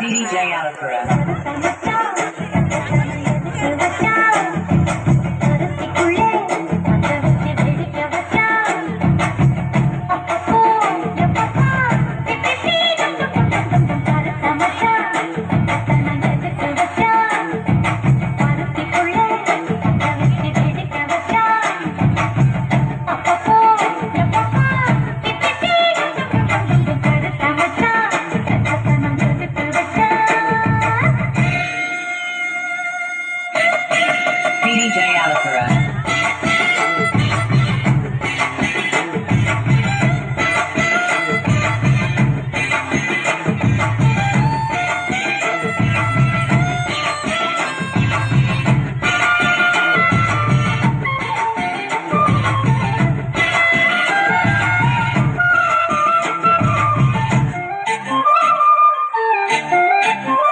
DJ Alapura. DJ Alapura.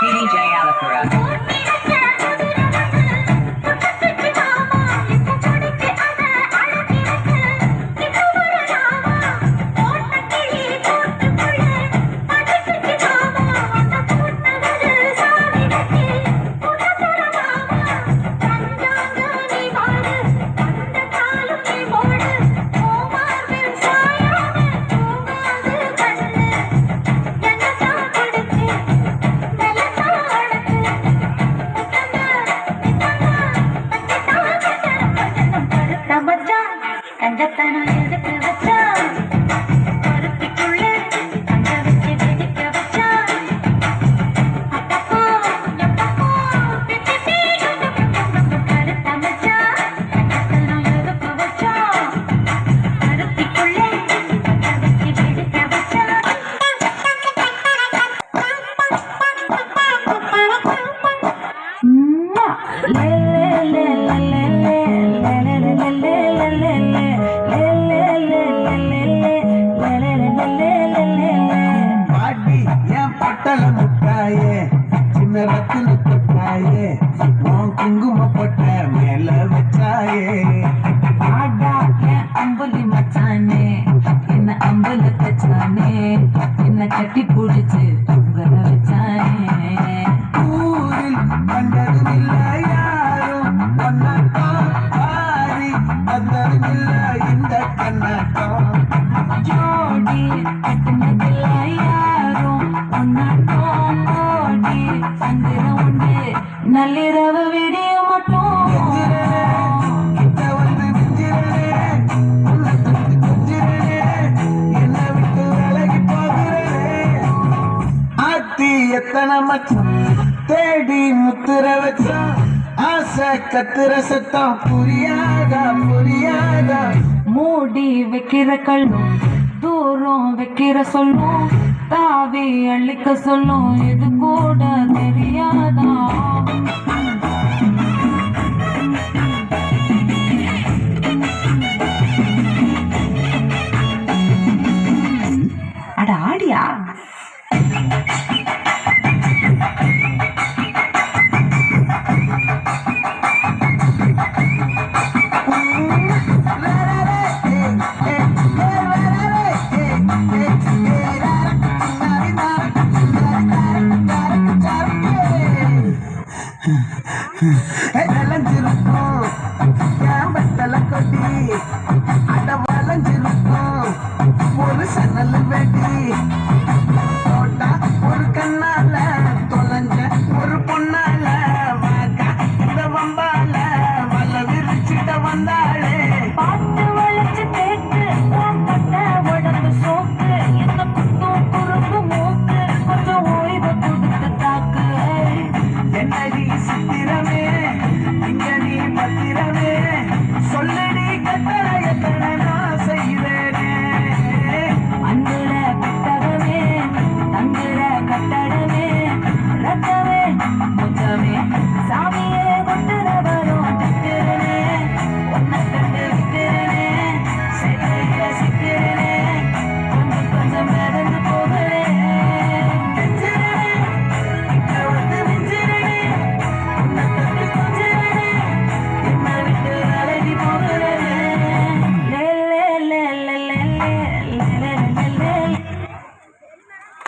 DJ Alapura. முட்டாயே சின்ன ரத்தின கொட்டாயே குங்கும போட்ட மேல வச்சாயே ஆடா என் அம்புலி மச்சானே என்ன அம்புல தச்சானே என்ன கட்டி பிடிச்சு உங்கள வச்சானே ஊரில் கண்டதும் இல்ல யாரும் ஒன்னாட்டம் பாரி வந்ததும் இல்ல இந்த கண்ணாட்டம் ஜோடி கட்டுனதில்ல யாரும் ஒன்னாட்டம் ஓடி சந்திரம் உண்டு நள்ளிரவு விடிய மட்டும் எத்தனை மச்சம் தேடி முத்துற வச்சான் ஆசை கத்துற சத்தம் புரியாதா புரியாதா மூடி வைக்கிற கல்லும் தூரம் வைக்கிற சொல்லும் தாவி அள்ளிக்க சொல்லும் இது கூட தெரியாதா அட ஆடியா